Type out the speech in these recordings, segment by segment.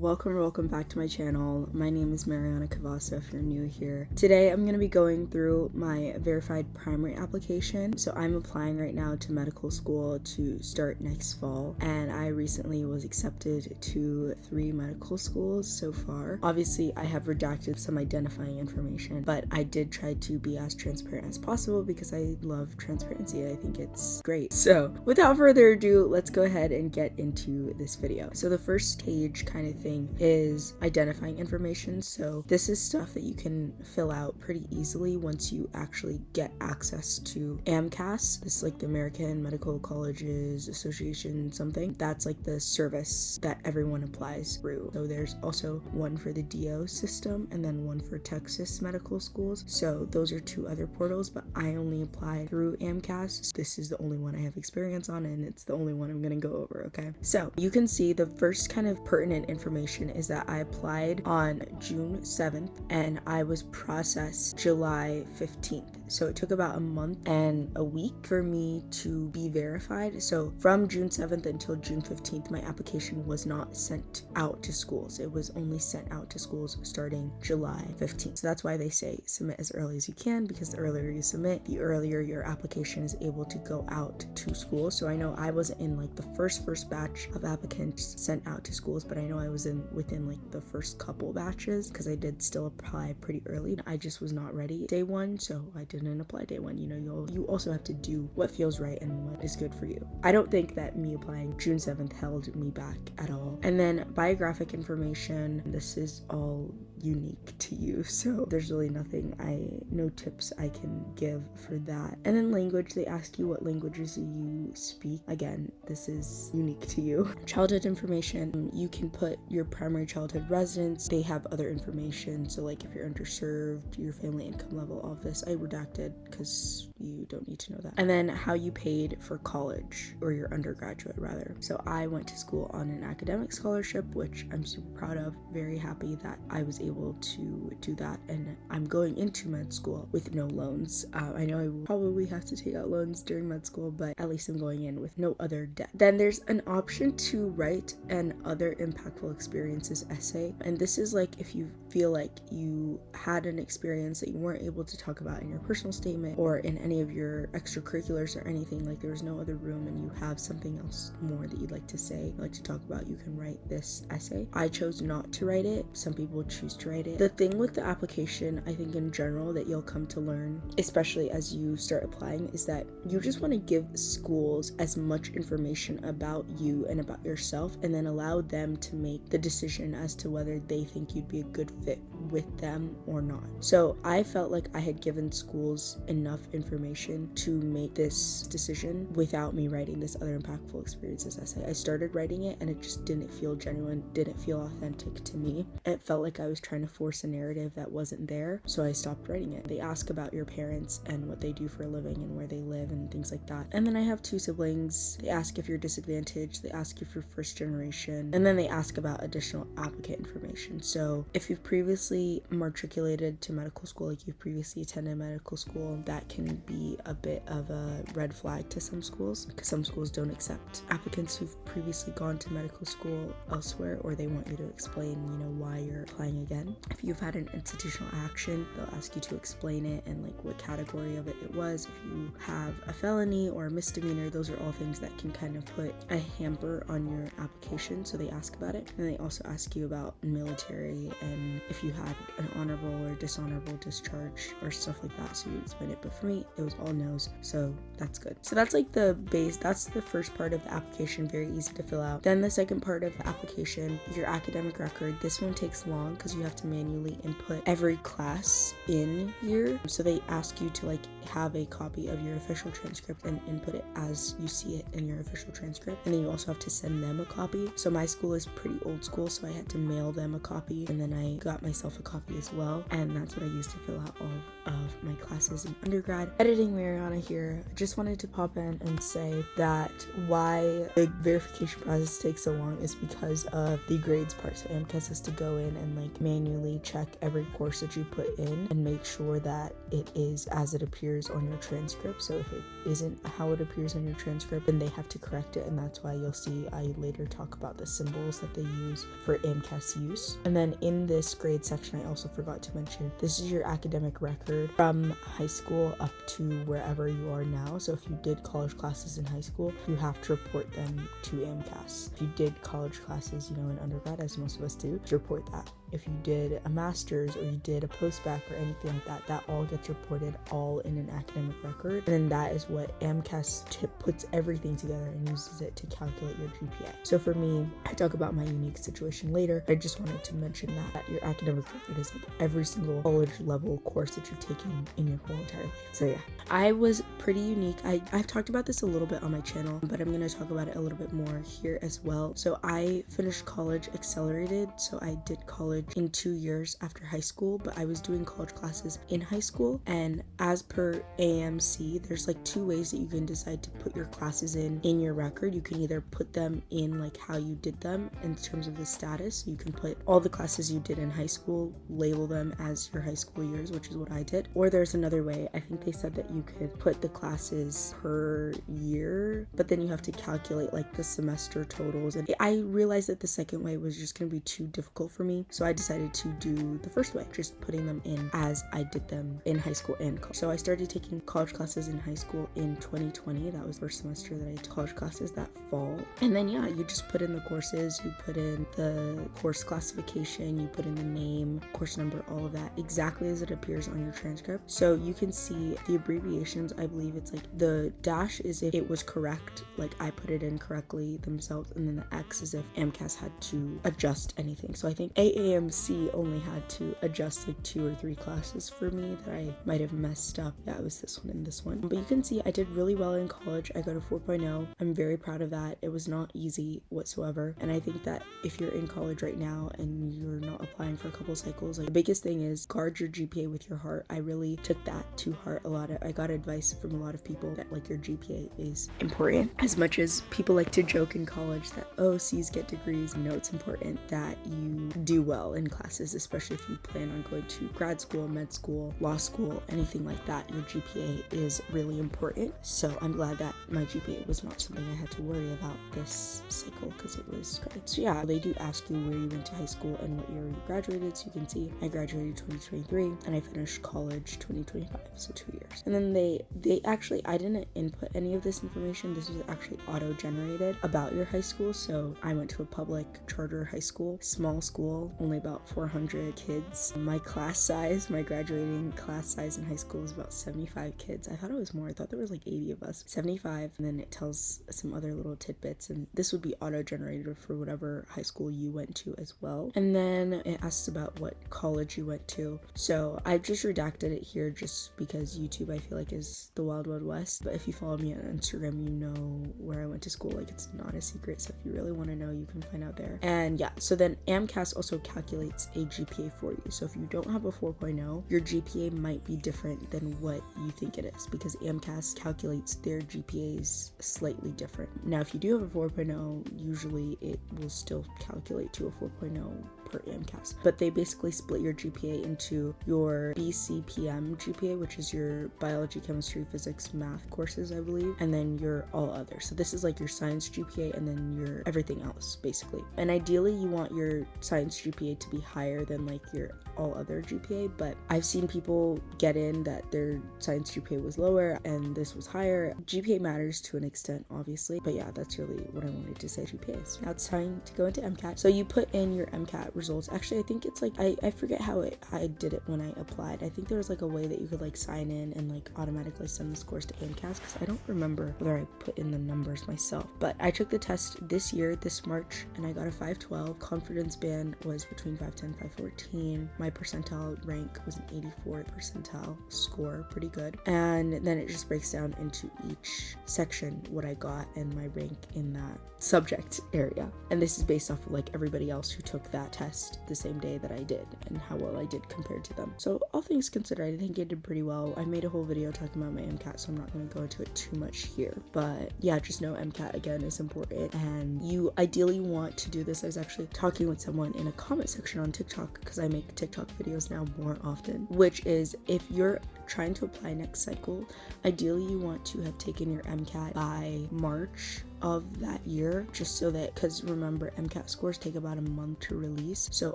welcome back to my channel. My name is Marianakebaso if you're new here. Today I'm going to be going through my verified primary application. So I'm applying right now to medical school to start next fall, and I recently was accepted to 3 medical schools so far. Obviously I have redacted some identifying information, but I did try to be as transparent as possible because I love transparency. I think it's great. So without further ado, let's go ahead and get into this video. So the first stage kind of thing is identifying information. So this is stuff that you can fill out pretty easily once you actually get access to AMCAS. This is like the American Medical Colleges Association something. That's like the service that everyone applies through. So there's also one for the DO system and then one for Texas medical schools. So those are 2 other portals, but I only applied through AMCAS. This is the only one I have experience on, and it's the only one I'm going to go over, okay? So you can see the first kind of pertinent information is that I applied on June 7th and I was processed July 15th. So it took about a month and a week for me to be verified. So from June 7th until June 15th, my application was not sent out to schools. It was only sent out to schools starting July 15th. So that's why they say submit as early as you can, because the earlier you submit, the earlier your application is able to go out to schools. So I know I wasn't in like the first batch of applicants sent out to schools, but I know I was within like the first couple batches because I did still apply pretty early. I just was not ready day one, so I didn't apply day one. You know, you also have to do what feels right and what is good for you. I don't think that me applying June 7th held me back at all. And then biographic information, this is all unique to you, so there's really no tips I can give for that. And then language, they ask you what languages you speak. Again, this is unique to you. Childhood information, you can put your primary childhood residence. They have other information, so like if you're underserved, your family income level, all of this I redacted because you don't need to know that. And then how you paid for college, or your undergraduate rather. So I went to school on an academic scholarship, which I'm super proud of, very happy that I was able to do that, and I'm going into med school with no loans. I know I will probably have to take out loans during med school, but at least I'm going in with no other debt. Then there's an option to write an other impactful experiences essay, and this is like if you feel like you had an experience that you weren't able to talk about in your personal statement or in any of your extracurriculars or anything, like there was no other room and you have something else more that you'd like to say, like to talk about, you can write this essay. I chose not to write it. Some people choose to write it. The thing with the application, I think in general, that you'll come to learn, especially as you start applying, is that you just want to give schools as much information about you and about yourself, and then allow them to make the decision as to whether they think you'd be a good fit with them or not. So I felt like I had given schools enough information to make this decision without me writing this other impactful experiences essay. I started writing it and it just didn't feel genuine, didn't feel authentic to me. It felt like I was trying to force a narrative that wasn't there, so I stopped writing it. They ask about your parents and what they do for a living and where they live and things like that. And then I have 2 siblings. They ask if you're disadvantaged, they ask if you're first generation, and then they ask about additional applicant information. So if you've previously matriculated to medical school, like you've previously attended medical school, that can be a bit of a red flag to some schools, because some schools don't accept applicants who've previously gone to medical school elsewhere, or they want you to explain, why you're applying again. If you've had an institutional action, they'll ask you to explain it and like what category of it was. If you have a felony or a misdemeanor, those are all things that can kind of put a hamper on your application, so they ask about it. And they also ask you about military and if you had an honorable or dishonorable discharge or stuff like that, so you explain it. But for me, it was all no's, so that's good. So that's like the base, that's the first part of the application, very easy to fill out. Then the second part of the application, your academic record. This one takes long because you have to manually input every class in here. So they ask you to like have a copy of your official transcript and input it as you see it in your official transcript. And then you also have to send them a copy. So my school is pretty old school, so I had to mail them a copy, and then I got myself yourself a copy as well, and that's what I use to fill out all of my classes in undergrad. Editing Mariana here. I just wanted to pop in and say that why the verification process takes so long is because of the grades part. So AMCAS has to go in and like manually check every course that you put in and make sure that it is as it appears on your transcript. So if it isn't how it appears on your transcript, then they have to correct it, and that's why you'll see I later talk about the symbols that they use for AMCAS use. And then in this grade section, I also forgot to mention, this is your academic record from high school up to wherever you are now. So if you did college classes in high school, you have to report them to AMCAS. If you did college classes, you know, in undergrad, as most of us do, you report that. If you did a master's or you did a post-bac or anything like that, that all gets reported all in an academic record. And then that is what AMCAS puts everything together and uses it to calculate your GPA. So for me, I talk about my unique situation later. I just wanted to mention that your academic record is like every single college level course that you've taken in your whole entire life. So yeah, I was pretty unique. I've talked about this a little bit on my channel, but I'm going to talk about it a little bit more here as well. So I finished college accelerated. So I did college in 2 years after high school, but I was doing college classes in high school. And as per AMC, there's like 2 ways that you can decide to put your classes in your record. You can either put them in like how you did them in terms of the status. You can put all the classes you did in high school, label them as your high school years, which is what I did. Or there's another way. I think they said that you could put the classes per year, but then you have to calculate like the semester totals. And I realized that the second way was just going to be too difficult for me, so I decided to do the first way, just putting them in as I did them in high school and college. So I started taking college classes in high school in 2020. That was the first semester that I took college classes that fall. And then yeah, you just put in the courses, you put in the course classification, you put in the name, course number, all of that exactly as it appears on your transcript. So you can see the abbreviations. I believe it's like the dash is if it was correct, like I put it in correctly themselves, and then the X is if AMCAS had to adjust anything. So I think AAMC only had to adjust like 2 or 3 classes for me that I might have messed up. Yeah, it was this one and this one. But you can see I did really well in college. I got a 4.0. I'm very proud of that. It was not easy whatsoever. And I think that if you're in college right now and you're not applying for a couple cycles, like the biggest thing is guard your GPA with your heart. I really took that to heart a lot. I got advice from a lot of people that like your GPA is important. As much as people like to joke in college that, oh, C's get degrees, you know, it's important that you do well in classes, especially if you plan on going to grad school, med school, law school, anything like that. Your GPA is really important. So I'm glad that my GPA was not something I had to worry about this cycle, because it was great. So yeah, they do ask you where you went to high school and what year you graduated. So you can see I graduated 2023 and I finished college 2025, so 2 years. And then they actually, I didn't input any of this information. This was actually auto-generated about your high school. So I went to a public charter high school, small school, only about 400 kids. My class size, my graduating class size in high school was about 75 kids. I thought it was more. I thought there was like 80 of us. 75, and then it tells some other little tidbits, and this would be auto-generated for whatever high school you went to as well. And then it asks about what college you went to. So I've just redacted it here just because YouTube, I feel like, is the wild west. But if you follow me on Instagram, you know where I went to school. Like, it's not a secret, so if you really want to know, you can find out there. And yeah, so then AMCAS also calculates a GPA for you. So if you don't have a 4.0, your GPA might be different than what you think it is, because AMCAS calculates their GPAs slightly different. Now, if you do have a 4.0, usually it will still calculate to a 4.0 per AMCAS, but they basically split your GPA into your BCPM GPA, which is your biology, chemistry, physics, math courses, I believe, and then your all other. So this is like your science GPA and then your everything else, basically. And ideally you want your science GPA to be higher than like your all other GPA, but I've seen people get in that their science GPA was lower and this was higher. GPA matters to an extent, obviously, but yeah, that's really what I wanted to say. GPAs. Now it's time to go into MCAT. So you put in your MCAT results. Actually, I think it's like, I forget how I did it when I applied. I think there was like a way that you could like sign in and like automatically send the scores to MCAT, because I don't remember whether I put in the numbers myself, but I took the test this year, this March, and I got a 512. Confidence band was between 510, 514. My percentile rank was an 84th percentile score, pretty good. And then it just breaks down into each section what I got and my rank in that subject area. And this is based off of like everybody else who took that test the same day that I I did and how well I did compared to them. So all things considered, I think I did pretty well. I made a whole video talking about my MCAT, so I'm not going to go into it too much here. But yeah, just know MCAT again is important, and you ideally want to do this. I was actually talking with someone in a comment section on TikTok, because I make TikTok videos now more often, which is if you're trying to apply next cycle, ideally you want to have taken your MCAT by March of that year, just so that, because remember, MCAT scores take about a month to release. So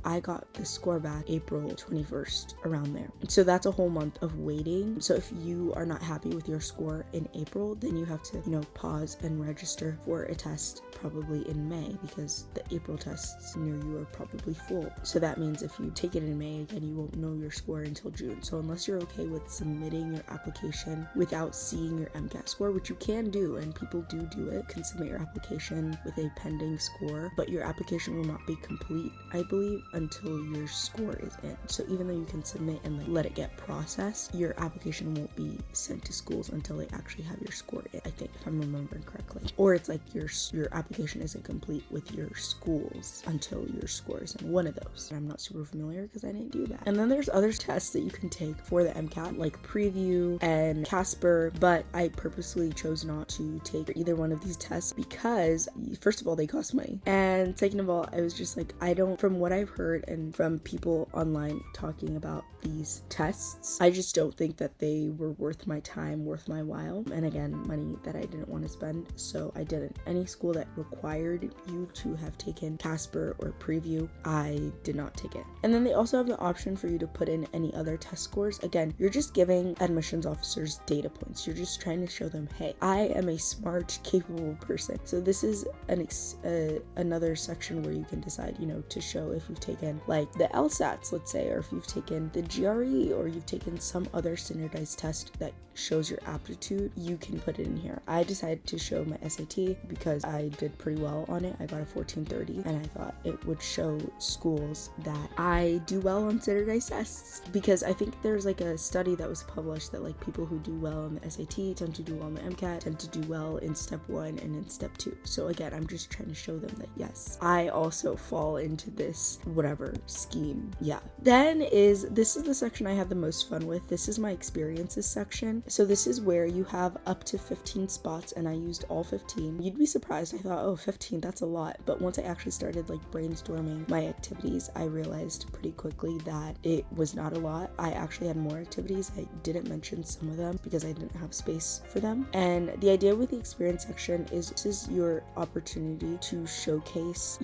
I got the score back April 21st, around there. So that's a whole month of waiting. So if you are not happy with your score in April, then you have to, pause and register for a test probably in May, because the April tests near you are probably full. So that means if you take it in May, again, you won't know your score until June. So unless you're okay with submitting your application without seeing your MCAT score, which you can do, and people do it, can submit your application with a pending score, but your application will not be complete, I believe, until your score is in. So even though you can submit and let it get processed, your application won't be sent to schools until they actually have your score in, I think, if I'm remembering correctly. Or it's like your application isn't complete with your schools until your score is in, one of those. I'm not super familiar because I didn't do that. And then there's other tests that you can take for the MCAT, like preview and CASPer, but I purposely chose not to take either one of these tests because, first of all, they cost money, and second of all, I was just like, from what I've heard and from people online talking about these tests, I just don't think that they were worth my time, worth my while, and again, money that I didn't want to spend, so I didn't. Any school that required you to have taken CASPer or preview, I did not take it. And then they also have the option for you to put in any other test scores. Again, you're just giving admissions officers data points. You're just trying to show them, hey, I am a smart, capable person. So this is another section where you can decide, to show if you've taken like the LSATs, let's say, or if you've taken the GRE, or you've taken some other standardized test that shows your aptitude, you can put it in here. I decided to show my SAT because I did pretty well on it. I got a 1430, and I thought it would show schools that I do well on standardized tests, because I think there's like a study that was published that like people who do well on the SAT tend to do well on the MCAT, tend to do well in step 1 and in step 2. So again, I'm just trying to show them that yes, I also fall into this whatever scheme. Yeah. Then this is the section I had the most fun with. This is my experiences section. So this is where you have up to 15 spots, and I used all 15. You'd be surprised. I thought, oh, 15, that's a lot. But once I actually started like brainstorming my activities, I realized pretty quickly that it was not a lot. I actually had more activities. I didn't mention some of them because I didn't have space for them. And the idea with the experience section is this is your opportunity to showcase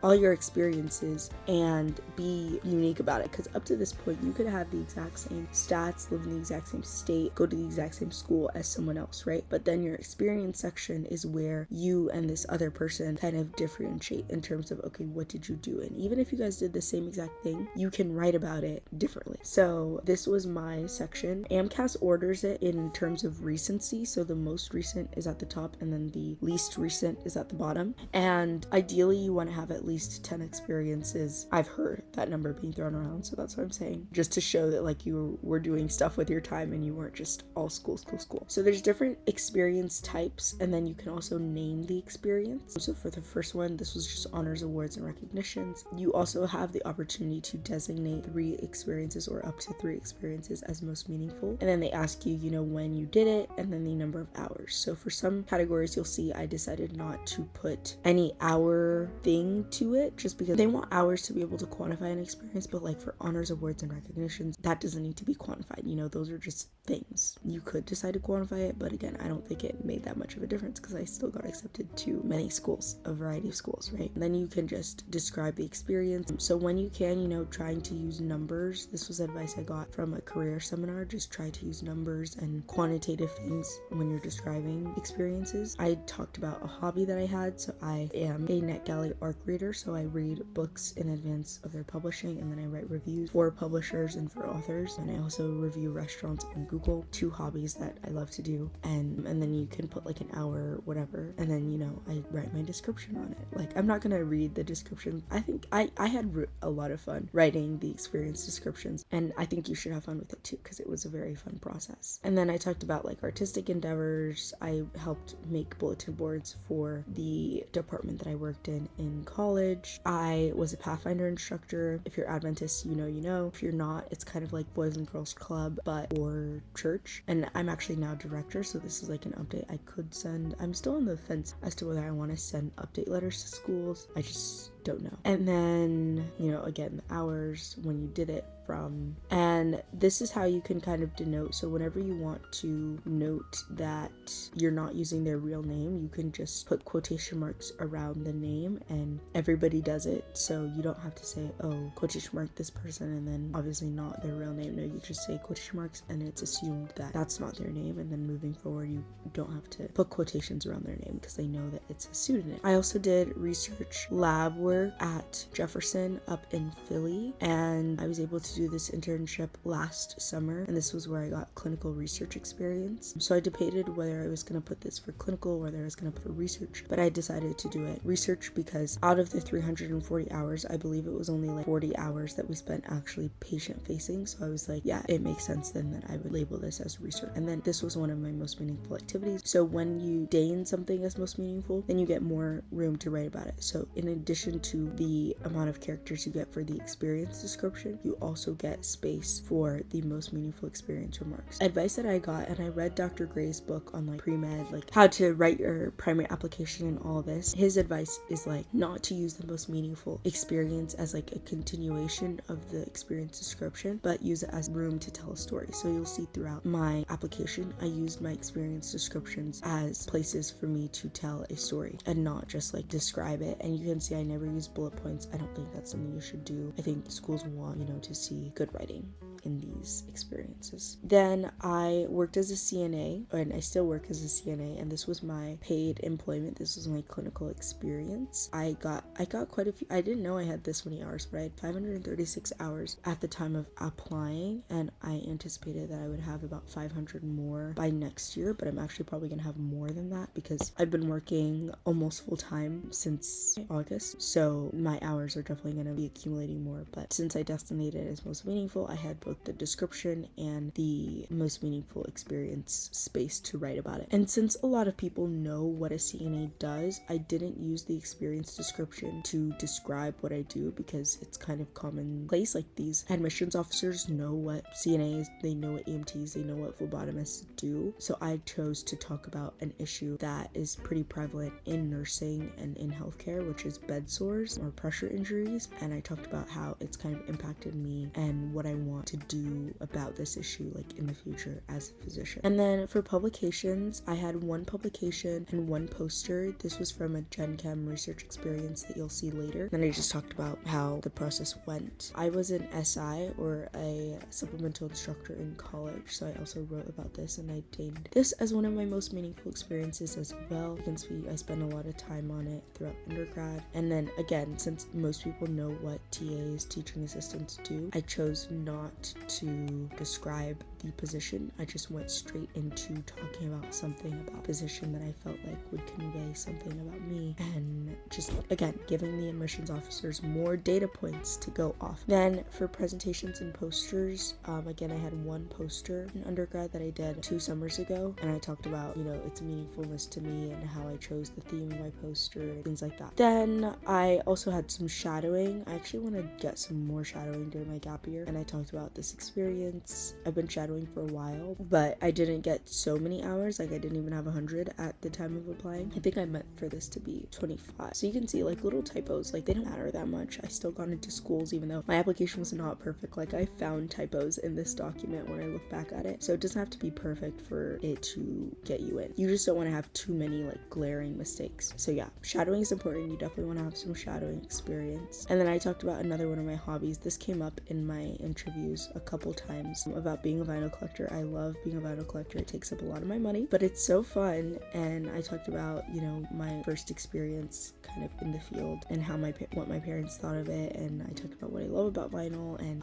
all your experiences and be unique about it. Because up to this point, you could have the exact same stats, live in the exact same state, go to the exact same school as someone else, right? But then your experience section is where you and this other person kind of differentiate in terms of, okay, what did you do? And even if you guys did the same exact thing, you can write about it differently. So this was my section. AMCAS orders it in terms of recency. So the most recent is at the top, and then the least recent is at the bottom. And ideally, you want to have at least 10 experiences. I've heard that number being thrown around, so that's what I'm saying. Just to show that like you were doing stuff with your time and you weren't just all school. So there's different experience types, and then you can also name the experience. So for the first one, this was just honors, awards, and recognitions. You also have the opportunity to designate 3 experiences or up to 3 experiences as most meaningful. And then they ask you, when you did it, and then the number of hours. So for some categories, you'll see I decided not to put any hour thing to it, just because they want hours to be able to quantify an experience. But like for honors, awards, and recognitions, that doesn't need to be quantified. Those are just things. You could decide to quantify it, but again, I don't think it made that much of a difference because I still got accepted to many schools, a variety of schools, right? And then you can just describe the experience. So when you can, trying to use numbers. This was advice I got from a career seminar. Just try to use numbers and quantitative things when you're describing experiences. I talked about a hobby that I had. So I am a NetGalley ARC reader. So I read books in advance of their publishing, and then I write reviews for publishers and for authors. And I also review restaurants on Google. 2 hobbies that I love to do. And then you can put like an hour, whatever. And then, I write my description on it. Like, I'm not going to read the description. I think I had a lot of fun writing the experience descriptions. And I think you should have fun with it too, because it was a very fun process. And then I talked about like artistic endeavors. I helped make bulletin boards for the department that I worked in college. I was a Pathfinder instructor. If you're Adventist, you know you know. If you're not, it's kind of like Boys and Girls Club but or church. And I'm actually now director, so this is like an update I could send. I'm still on the fence as to whether I want to send update letters to schools. I just don't know. And then, you know, again, the hours, when you did it from, and this is how you can kind of denote. So whenever you want to note that you're not using their real name, you can just put quotation marks around the name, and everybody does it. So you don't have to say, oh, quotation mark this person and then obviously not their real name. No, you just say quotation marks and it's assumed that that's not their name, and then moving forward you don't have to put quotations around their name because they know that it's a pseudonym. I also did research lab work at Jefferson up in Philly, and I was able to do this internship last summer, and this was where I got clinical research experience. So I debated whether I was going to put this for clinical or whether I was going to put for research, but I decided to do it research because out of the 340 hours, I believe it was only like 40 hours that we spent actually patient facing. So I was like, yeah, it makes sense then that I would label this as research. And then this was one of my most meaningful activities. So when you deign something as most meaningful, then you get more room to write about it. So in addition to the amount of characters you get for the experience description, you also get space for the most meaningful experience remarks. Advice that I got, and I read Dr. Gray's book on like pre-med, like how to write your primary application and all this. His advice is like not to use the most meaningful experience as like a continuation of the experience description, but use it as room to tell a story. So you'll see throughout my application, I used my experience descriptions as places for me to tell a story and not just like describe it. And you can see I never use bullet points. I don't think that's something you should do. I think schools want, you know, to see good writing in these experiences. Then I worked as a CNA, and I still work as a CNA, and this was my paid employment. This was my clinical experience. I got quite a few. I didn't know I had this many hours, but I had 536 hours at the time of applying, and I anticipated that I would have about 500 more by next year, but I'm actually probably gonna have more than that because I've been working almost full time since August, so my hours are definitely gonna be accumulating more. But since I designated it as most meaningful, I had both the description and the most meaningful experience space to write about it. And since a lot of people know what a CNA does, I didn't use the experience description to describe what I do because it's kind of commonplace. Like these admissions officers know what CNAs, they know what EMTs, they know what phlebotomists do. So I chose to talk about an issue that is pretty prevalent in nursing and in healthcare, which is bed sores or pressure injuries. And I talked about how it's kind of impacted me and what I want to do about this issue like in the future as a physician. And then for publications, I had one publication and one poster. This was from a Gen Chem research experience that you'll see later. Then I just talked about how the process went. I was an SI, or a supplemental instructor, in college, so I also wrote about this, and I deigned this as one of my most meaningful experiences as well. You can see I spent a lot of time on it throughout undergrad. And then again, since most people know what TAs, teaching assistants, do, I chose not to describe the position. I just went straight into talking about something about position that I felt like would convey something about me, and just again giving the admissions officers more data points to go off. Then for presentations and posters, again, I had one poster in undergrad that I did 2 summers ago, and I talked about, you know, its meaningfulness to me and how I chose the theme of my poster, things like that. Then I also had some shadowing. I actually want to get some more shadowing during my gap year, and I talked about this experience. I've been shadowing for a while, but I didn't get so many hours. Like I didn't even have 100 at the time of applying. I think I meant for this to be 25. So you can see like little typos, like they don't matter that much. I still got into schools even though my application was not perfect. Like I found typos in this document when I look back at it. So it doesn't have to be perfect for it to get you in. You just don't want to have too many like glaring mistakes. So yeah, shadowing is important. You definitely want to have some shadowing experience. And then I talked about another one of my hobbies. This came up in my interviews a couple times about being a vinyl collector. I love being a vinyl collector. It takes up a lot of my money, but it's so fun. And I talked about, you know, my first experience kind of in the field and how what my parents thought of it, and I talked about what I love about vinyl, and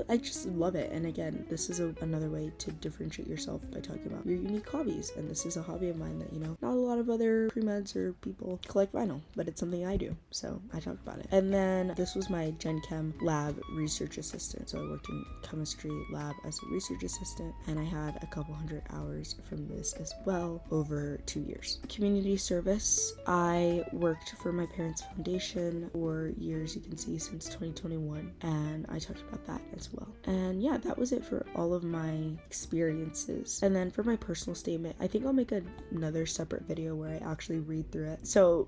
I just love it. And again, this is another way to differentiate yourself by talking about your unique hobbies, and this is a hobby of mine that, you know, not a lot of other pre-meds or people collect vinyl, but it's something I do, so I talked about it. And then this was my Gen Chem lab research assistant, so I worked in in chemistry lab as a research assistant, and I had a couple hundred hours from this as well over 2 years. Community service, I worked for my parents' foundation for years, you can see since 2021, and I talked about that as well. And yeah, that was it for all of my experiences. And then for my personal statement, I think I'll make another separate video where I actually read through it. So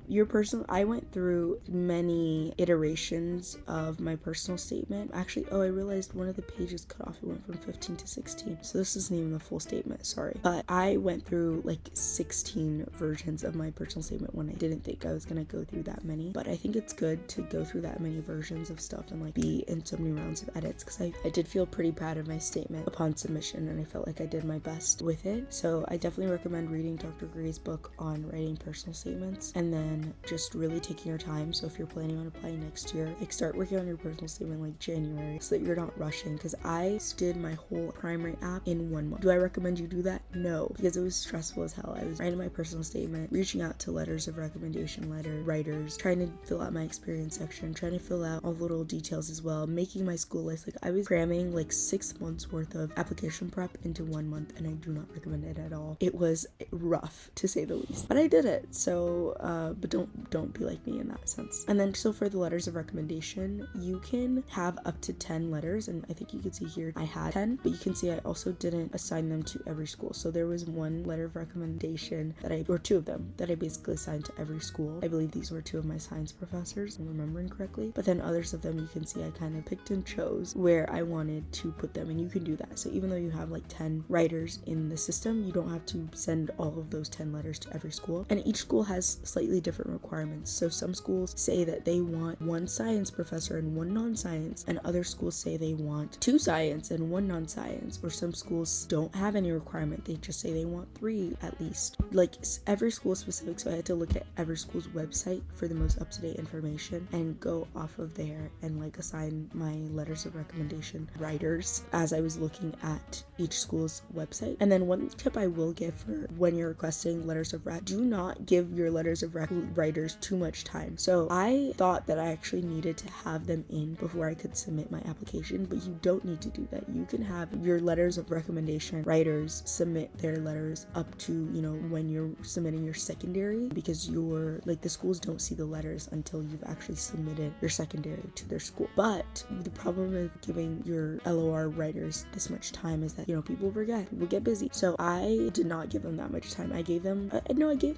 I went through many iterations of my personal statement. Actually, I realized one of the pages cut off. It went from 15 to 16. So this isn't even the full statement, sorry. But I went through like 16 versions of my personal statement when I didn't think I was gonna go through that many. But I think it's good to go through that many versions of stuff and like be in so many rounds of edits, because I did feel pretty proud of my statement upon submission, and I felt like I did my best with it. So I definitely recommend reading Dr. Gray's book on writing personal statements, and then just really taking your time. So if you're planning on applying next year, like start working on your personal statement like January, so that you're not rushing, because I did my whole primary app in 1 month. Do I recommend you do that? No, because it was stressful as hell. I was writing my personal statement, reaching out to letters of recommendation writers, trying to fill out my experience section, trying to fill out all the little details as well, making my school list. Like I was cramming like 6 months worth of application prep into 1 month, and I do not recommend it at all. It was rough to say the least, but I did it. So but don't be like me in that sense. And then so for the letters of recommendation, you can have up to 10 letters, and I think you can see here I had 10, but you can see I also didn't assign them to every school. So there was one letter of recommendation or two of them that I basically assigned to every school. I believe these were two of my science professors, if I'm remembering correctly, but then others of them you can see I kind of picked and chose where I wanted to put them, and you can do that. So even though you have like 10 writers in the system, you don't have to send all of those 10 letters to every school, and each school has slightly different requirements. So some schools say that they want 1 science professor and 1 non-science, and other schools say they want 2 science and 1 non-science, or some schools don't have any requirement, they just say they want 3 at least. Like every school is specific, so I had to look at every school's website for the most up-to-date information and go off of there and like assign my letters of recommendation writers as I was looking at each school's website. And then one tip I will give for when you're requesting letters of rec, do not give your letters of rec writers too much time. So I thought that I actually needed to have them in before I could submit my application, but you don't need to do that. You can have your letters of recommendation writers submit their letters up to, you know, when you're submitting your secondary, because the schools don't see the letters until you've actually submitted your secondary to their school. But the problem with giving your LOR writers this much time is that, you know, people forget, people get busy. So I did not give them that much time. I gave them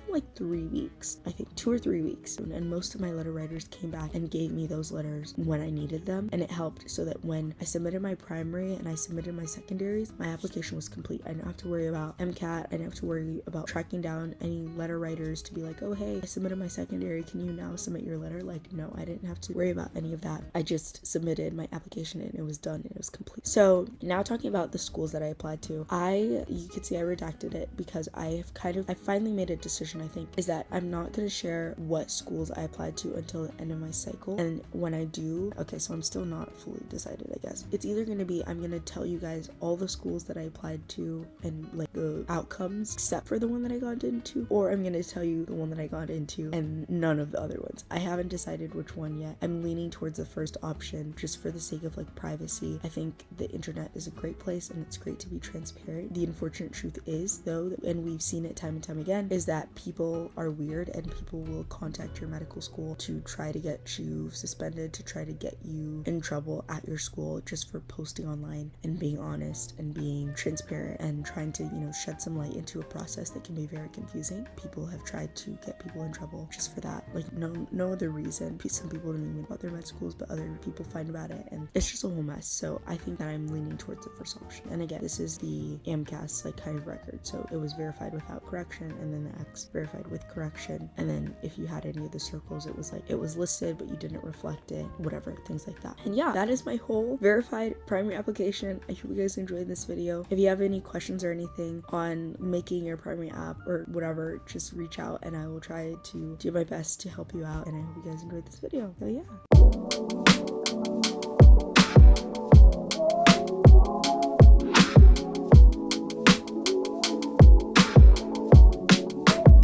like 3 weeks, I think 2 or 3 weeks, and most of my letter writers came back and gave me those letters when I needed them, and it helped so that when I submitted my primary and I submitted my secondaries, my application was complete. I didn't have to worry about MCAT, I didn't have to worry about tracking down any letter writers to be like, oh hey, I submitted my secondary, can you now submit your letter? Like, no, I didn't have to worry about any of that. I just submitted my application and it was done and it was complete. So now talking about the schools that I applied to, you can see I redacted it because I finally made a decision, I think, is that I'm not going to share what schools I applied to until the end of my cycle. And when I do, okay, so I'm still not fully decided, I guess. It's either going to be, I'm going to tell you guys all the schools that I applied to and like the outcomes except for the one that I got into, or I'm going to tell you the one that I got into and none of the other ones. I haven't decided which one yet. I'm leaning towards the first option just for the sake of like privacy. I think the internet is a great place and it's great to be transparent. The unfortunate truth is though, and we've seen it time and time again, is that people are weird and people will contact your medical school to try to get you suspended, to try to get you in trouble at your school just for posting online and being honest and being transparent and trying to, you know, shed some light into a process that can be very confusing. People have tried to get people in trouble just for that, like no other reason. Some people don't even know about their med schools, but other people find about it, and it's just a whole mess. So I think that I'm leaning towards the first option. And again, this is the AMCAS like kind of record, so it was verified without correction, and then the X verified with correction, and then if you had any of the circles, it was like it was listed but you didn't reflect it, whatever, things like that. And yeah, that is my whole verified primary application. I hope you guys enjoyed this video. If you have any questions or anything on making your primary app or whatever, just reach out and I will try to do my best to help you out, and I hope you guys enjoyed this video. So yeah.